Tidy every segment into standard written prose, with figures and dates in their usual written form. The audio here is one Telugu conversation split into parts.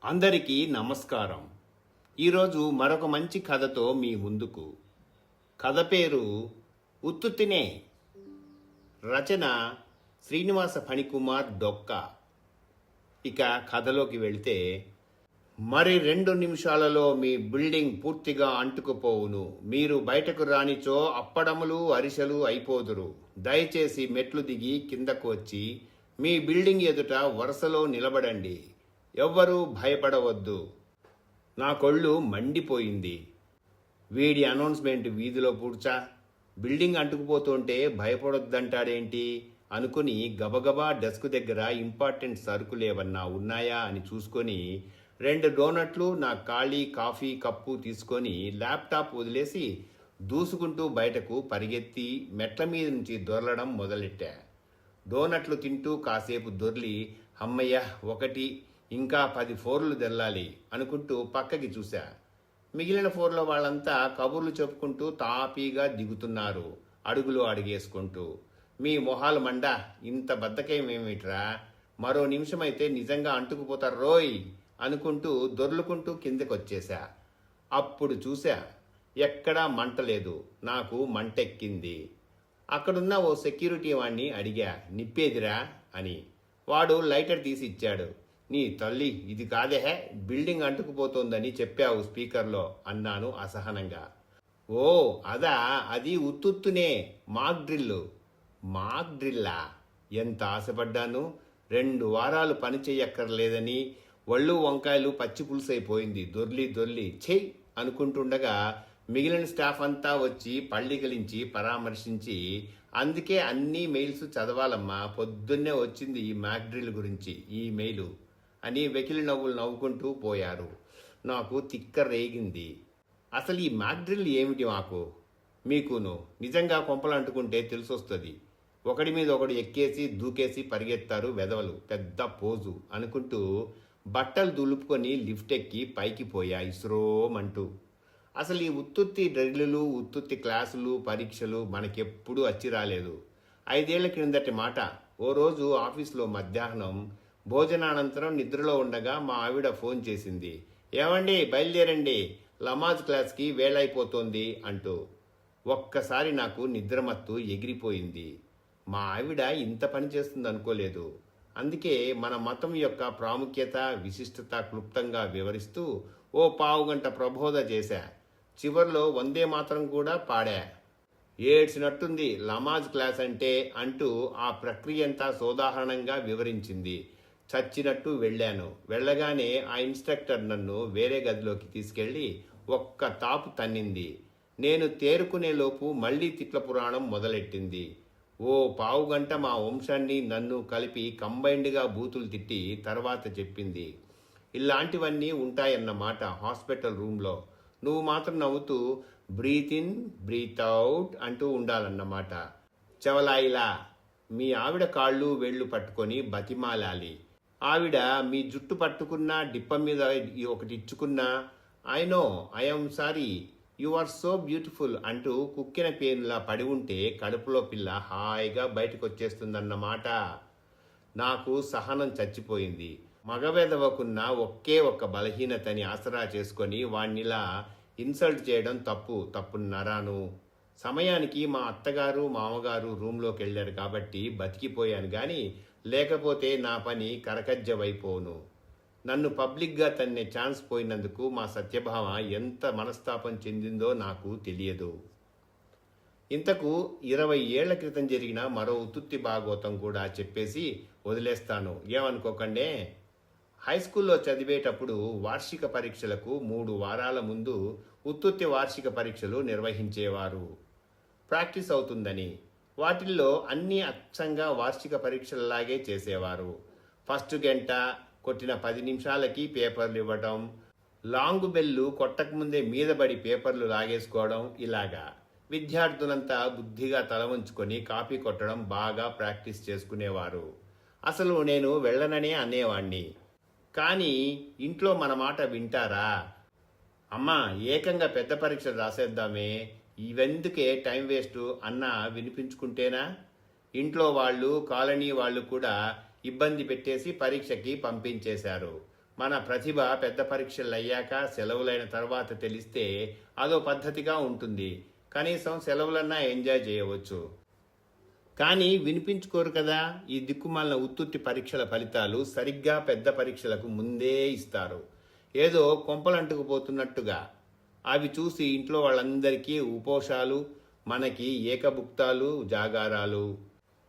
అందరికీ నమస్కారం. ఈరోజు మరొక మంచి కథతో మీ ముందుకు. కథ పేరు ఉత్తుత్తినే. రచన శ్రీనివాస ఫణికుమార్ డొక్క. ఇక కథలోకి వెళితే, మరి 2 నిమిషాలలో మీ బిల్డింగ్ పూర్తిగా అంటుకుపోవును. మీరు బయటకు రానిచో అప్పడములు అరిసెలు అయిపోదురు. దయచేసి మెట్లు దిగి కిందకు వచ్చి మీ బిల్డింగ్ ఎదుట వరుసలో నిలబడండి. ఎవ్వరూ భయపడవద్దు. నా కొళ్ళు మండిపోయింది. వీడి అనౌన్స్మెంట్ వీధిలో పూడ్చా. బిల్డింగ్ అంటుకుపోతుంటే భయపడొద్దంటాడేంటి అనుకుని గబగబా డెస్క్ దగ్గర ఇంపార్టెంట్ సరుకులేవన్నా ఉన్నాయా అని చూసుకొని 2 డోనట్లు, నా ఖాళీ కాఫీ కప్పు తీసుకొని ల్యాప్టాప్ వదిలేసి దూసుకుంటూ బయటకు పరిగెత్తి మెట్ల మీద నుంచి దొరలడం మొదలెట్టా. డోనట్లు తింటూ కాసేపు దొర్లి, అమ్మయ్య, ఒకటి, ఇంకా 10 ఫ్లోర్లు తెల్లాలి అనుకుంటూ పక్కకి చూశా. మిగిలిన ఫ్లోర్లో వాళ్ళంతా కబుర్లు చెప్పుకుంటూ తాపీగా దిగుతున్నారు, అడుగులు అడిగేసుకుంటూ. మీ మొహాలు మండ, ఇంత బద్దకేమేమిట్రా, మరో నిమిషమైతే నిజంగా అంటుకుపోతారు రోయ్ అనుకుంటూ దొర్లుకుంటూ కిందకొచ్చేశా. అప్పుడు చూశా, ఎక్కడా మంట లేదు. నాకు మంటెక్కింది. అక్కడున్న ఓ సెక్యూరిటీ వాణ్ణి అడిగా, నిప్పేదిరా అని. వాడు లైటర్ తీసి ఇచ్చాడు. నీ తల్లి, ఇది కాదే, బిల్డింగ్ అంటుకుపోతోందని చెప్పావు స్పీకర్లో అన్నాను అసహనంగా. ఓ అదా, అది ఉత్తుత్తునే, మాక్ డ్రిల్లు. మాక్ డ్రిల్లా? ఎంత ఆశపడ్డాను. 2 వారాలు పని చెయ్యక్కర్లేదని ఒళ్ళు వంకాయలు పచ్చి పులుసైపోయింది. దొర్లి చెయ్యి అనుకుంటుండగా మిగిలిన స్టాఫ్ అంతా వచ్చి పళ్ళికలించి పరామర్శించి, అందుకే అన్ని మెయిల్స్ చదవాలమ్మా, పొద్దున్నే వచ్చింది ఈ మాక్ డ్రిల్ గురించి ఈ మెయిలు అని వెకిలి నవ్వులు నవ్వుకుంటూ పోయారు. నాకు తిక్క రేగింది. అసలు ఈ మాక్ డ్రిల్ ఏమిటి మాకు, మీకును? నిజంగా కొంపలు అంటుకుంటే తెలిసొస్తుంది. ఒకడి మీద ఒకడు ఎక్కేసి దూకేసి పరిగెత్తారు వెధవలు, పెద్ద పోజు అనుకుంటూ బట్టలు దులుపుకొని లిఫ్ట్ ఎక్కి పైకి పోయా ఇస్రోమంటూ. అసలు ఈ ఉత్తుత్తి డ్రిల్లులు, ఉత్తుత్తి క్లాసులు, పరీక్షలు మనకెప్పుడూ వచ్చి రాలేదు. 5 ఏళ్ల క్రిందటి మాట. ఓ రోజు ఆఫీస్లో మధ్యాహ్నం భోజనానంతరం నిద్రలో ఉండగా మా ఆవిడ ఫోన్ చేసింది. ఏమండి, బయలుదేరండి, లమాజ్ క్లాస్కి వేళైపోతోంది అంటూ. ఒక్కసారి నాకు నిద్రమత్తు ఎగిరిపోయింది. మా ఆవిడ ఇంత పని చేస్తుంది అనుకోలేదు. అందుకే మన మతం యొక్క ప్రాముఖ్యత, విశిష్టత క్లుప్తంగా వివరిస్తూ ఓ పావుగంట ప్రబోధ చేశా. చివర్లో వందే మాత్రం కూడా పాడా. ఏడ్చినట్టుంది లమాజ్ క్లాస్ అంటే అంటూ ఆ ప్రక్రియంతా సోదాహరణంగా వివరించింది. చచ్చినట్టు వెళ్ళాను. వెళ్ళగానే ఆ ఇన్స్ట్రక్టర్ నన్ను వేరే గదిలోకి తీసుకెళ్లి ఒక్క తాపు తన్నింది. నేను తేరుకునేలోపు మళ్లీ తిట్ల పురాణం మొదలెట్టింది. ఓ పావుగంట మా వంశాన్ని నన్ను కలిపి కంబైన్డ్గా బూతులు తిట్టి తర్వాత చెప్పింది, ఇలాంటివన్నీ ఉంటాయన్నమాట హాస్పిటల్ రూమ్లో. నువ్వు మాత్రం నవ్వుతూ బ్రీత్ ఇన్ బ్రీత్ అవుట్ అంటూ ఉండాలన్నమాట. చెవలాయిలా మీ ఆవిడ కాళ్ళు వేళ్లు పట్టుకొని బతిమాలాలి. ఆవిడ మీ జుట్టు పట్టుకున్నా, డిప్ప మీద ఒకటి ఇచ్చుకున్నా, I know, I'm sorry, you are so beautiful అంటూ కుక్కిన పేనులా పడి ఉంటే కడుపులో పిల్ల హాయిగా బయటకు వచ్చేస్తుందన్నమాట. నాకు సహనం చచ్చిపోయింది. మగవెదవకున్న ఒకే ఒక్క బలహీనతని ఆసరా చేసుకొని వాణ్ణిలా ఇన్సల్ట్ చేయడం తప్పున్నరాను. సమయానికి మా అత్తగారు మామగారు రూమ్లోకి వెళ్ళారు కాబట్టి బతికిపోయాను గాని, లేకపోతే నా పని కరకజ్జవైపోను. నన్ను పబ్లిక్గా తన్నే ఛాన్స్ పోయినందుకు మా సత్యభామ ఎంత మనస్తాపం చెందిందో నాకు తెలియదు. ఇంతకు 20 ఏళ్ల క్రితం జరిగిన మరో ఉత్తుత్తి భాగవతం కూడా చెప్పేసి వదిలేస్తాను, ఏమనుకోకండే. హైస్కూల్లో చదివేటప్పుడు వార్షిక పరీక్షలకు 3 వారాల ముందు ఉత్తుత్తి వార్షిక పరీక్షలు నిర్వహించేవారు. ప్రాక్టీస్ అవుతుందని వాటిల్లో అన్నీ అచ్చంగా వార్షిక పరీక్షలలాగే చేసేవారు. ఫస్ట్ గంట కొట్టిన 10 నిమిషాలకి పేపర్లు ఇవ్వడం, లాంగు బెల్లు కొట్టకముందే మీదబడి పేపర్లు లాగేసుకోవడం, ఇలాగా. విద్యార్థులంతా బుద్ధిగా తల వంచుకొని కాపీ కొట్టడం బాగా ప్రాక్టీస్ చేసుకునేవారు. అసలు నేను వెళ్ళననే అనేవాణ్ణి. కానీ ఇంట్లో మన మాట వింటారా? అమ్మా, ఏకంగా పెద్ద పరీక్షలు రాసేద్దామే, ఇవెందుకే టైం వేస్ట్ అన్నా వినిపించుకుంటేనా? ఇంట్లో వాళ్ళు, కాలనీ వాళ్ళు కూడా ఇబ్బంది పెట్టేసి పరీక్షకి పంపించేశారు. మన ప్రతిభ పెద్ద పరీక్షలు అయ్యాక సెలవులైన తర్వాత తెలిస్తే అదో పద్ధతిగా ఉంటుంది. కనీసం సెలవులన్నా ఎంజాయ్ చేయవచ్చు. కానీ వినిపించుకోరు కదా. ఈ దిక్కుమాలిన ఉత్తుత్తి పరీక్షల ఫలితాలు సరిగ్గా పెద్ద పరీక్షలకు ముందే ఇస్తారు. ఏదో కొంపలంటుకుపోతున్నట్టుగా. అవి చూసి ఇంట్లో వాళ్ళందరికీ ఉపోషాలు, మనకి ఏకభుక్తాలు, జాగారాలు.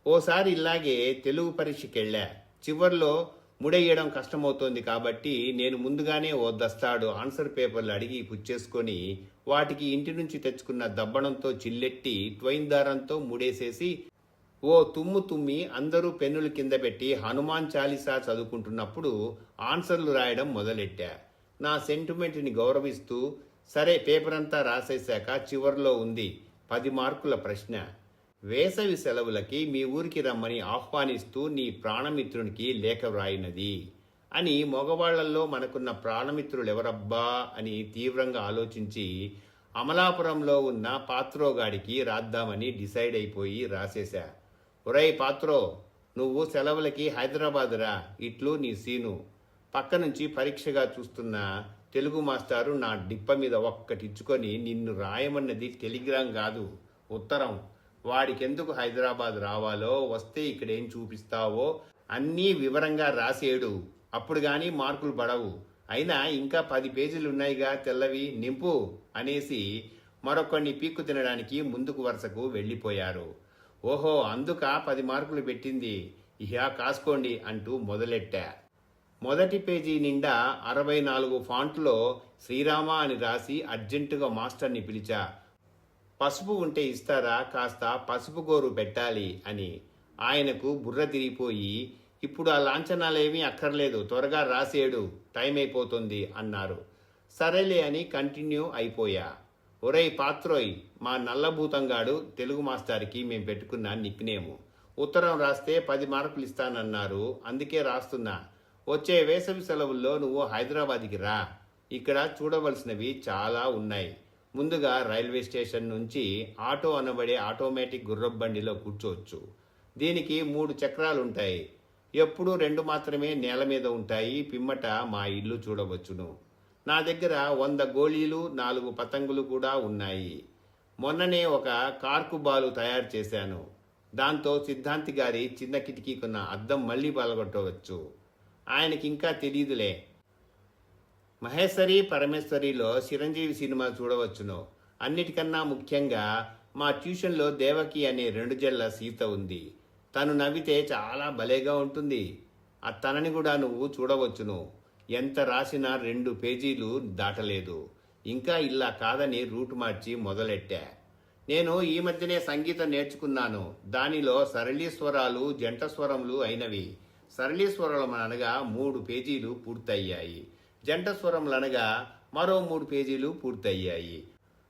ఓసారి ఇలాగే తెలుగు పరీక్షకి వెళ్ళా. చివర్లో ముడేయడం కష్టమవుతోంది కాబట్టి నేను ముందుగానే ఓ దస్తాడు ఆన్సర్ పేపర్లు అడిగి పుచ్చేసుకొని వాటికి ఇంటి నుంచి తెచ్చుకున్న దబ్బణంతో చిల్లెట్టి ట్వైన్ దారంతో ముడేసేసి ఓ తుమ్ము తుమ్మి అందరూ పెన్నులు కింద పెట్టి హనుమాన్ చాలీసా చదువుకుంటున్నప్పుడు ఆన్సర్లు రాయడం మొదలెట్టా. నా సెంటిమెంట్ని గౌరవిస్తూ సరే పేపర్ అంతా రాసేశాక చివర్లో ఉంది 10 మార్కుల ప్రశ్న. వేసవి సెలవులకి మీ ఊరికి రమ్మని ఆహ్వానిస్తూ నీ ప్రాణమిత్రునికి లేఖ వ్రాయినది అని. మగవాళ్లలో మనకున్న ప్రాణమిత్రులెవరబ్బా అని తీవ్రంగా ఆలోచించి అమలాపురంలో ఉన్న పాత్రోగాడికి రాద్దామని డిసైడ్ అయిపోయి రాసేశా. ఒరేయ్ పాత్రో, నువ్వు సెలవులకి హైదరాబాద్ రా, ఇట్లు నీ సీను. పక్క నుంచి పరీక్షగా చూస్తున్న తెలుగు మాస్టారు నా డిప్ప మీద ఒక్కటిచ్చుకొని నిన్ను రాయమన్నది టెలిగ్రామ్ కాదు, ఉత్తరం. వాడికెందుకు హైదరాబాద్ రావాలో, వస్తే ఇక్కడేం చూపిస్తావో అన్నీ వివరంగా రాసేడు. అప్పుడు గాని మార్కులు పడవు. అయినా ఇంకా 10 పేజీలు ఉన్నాయిగా తెల్లవి, నింపు అనేసి మరొకరిని పీక్కు తినడానికి ముందుకు వరుసకు వెళ్ళిపోయారు. ఓహో, అందుక 10 మార్కులు పెట్టింది, ఇహ కాసుకోండి అంటూ మొదలెట్టా. మొదటి పేజీ నిండా 64 ఫాంట్లో శ్రీరామ అని రాసి అర్జెంటుగా మాస్టర్ని పిలిచా. పసుపు ఉంటే ఇస్తారా, కాస్త పసుపు గోరు పెట్టాలి అని. ఆయనకు బుర్ర తిరిగిపోయి ఇప్పుడు ఆ లాంఛనాలేమీ అక్కర్లేదు, త్వరగా రాసేడు, టైం అయిపోతుంది అన్నారు. సరేలే అని కంటిన్యూ అయిపోయా. ఒరేయ్ పాత్రోయ్, మా నల్లభూతంగాడు తెలుగు మాస్టర్కి మేము పెట్టుకున్న నిక్నేము. ఉత్తరం రాస్తే 10 మార్కులు ఇస్తానన్నారు, అందుకే రాస్తున్నా. వచ్చే వేసవి సెలవుల్లో నువ్వు హైదరాబాద్కి రా. ఇక్కడ చూడవలసినవి చాలా ఉన్నాయి. ముందుగా రైల్వే స్టేషన్ నుంచి ఆటో అనబడే ఆటోమేటిక్ గుర్రబండిలో కూర్చోవచ్చు. దీనికి 3 చక్రాలుంటాయి. ఎప్పుడూ 2 మాత్రమే నేల మీద ఉంటాయి. పిమ్మట మా ఇల్లు చూడవచ్చును. నా దగ్గర 100 గోళీలు, 4 పతంగులు కూడా ఉన్నాయి. మొన్ననే ఒక కార్కు బాలు తయారు చేశాను. దాంతో సిద్ధాంతి గారి చిన్న కిటికీకున్న అద్దం మళ్ళీ పలగొట్టవచ్చు. ఆయనకి ఇంకా తెలియదులే. మహేశ్వరి పరమేశ్వరిలో చిరంజీవి సినిమా చూడవచ్చును. అన్నిటికన్నా ముఖ్యంగా మా ట్యూషన్లో దేవకి అనే 2 జళ్ల సీత ఉంది. తను నవ్వితే చాలా భలేగా ఉంటుంది. తనని కూడా నువ్వు చూడవచ్చును. ఎంత రాసినా 2 పేజీలు దాటలేదు. ఇంకా ఇలా కాదని రూట్ మార్చి మొదలెట్టా. నేను ఈ మధ్యనే సంగీతం నేర్చుకున్నాను. దానిలో సరళీస్వరాలు, జంట స్వరములు అయినవి. సరళీస్వరములు అనగా 3 పేజీలు పూర్తయ్యాయి. జంట స్వరములు అనగా మరో 3 పేజీలు పూర్తయ్యాయి.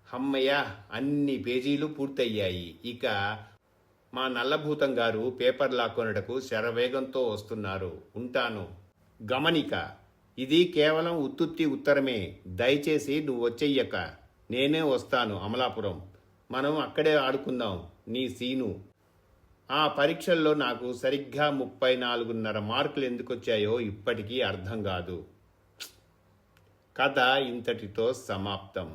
హమ్మయ్య, అన్ని పేజీలు పూర్తయ్యాయి. ఇక మా నల్లభూతం గారు పేపర్ లాక్కొనటకు శరవేగంతో వస్తున్నారు. ఉంటాను. గమనిక, ఇది కేవలం ఉత్తుత్తి ఉత్తరమే. దయచేసి నువ్వు వచ్చెయ్యక. నేనే వస్తాను అమలాపురం. మనం అక్కడే ఆడుకుందాం. నీ సీను. ఆ పరీక్షల్లో నాకు సరిగ్గా 34.5 మార్కులు ఎందుకొచ్చాయో ఇప్పటికీ అర్థం కాదు. కథ ఇంతటితో సమాప్తం.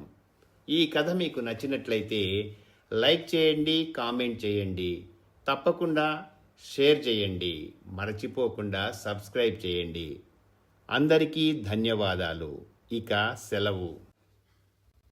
ఈ కథ మీకు నచ్చినట్లయితే లైక్ చేయండి, కామెంట్ చేయండి, తప్పకుండా షేర్ చేయండి, మరచిపోకుండా సబ్స్క్రైబ్ చేయండి. అందరికీ ధన్యవాదాలు. ఇక సెలవు.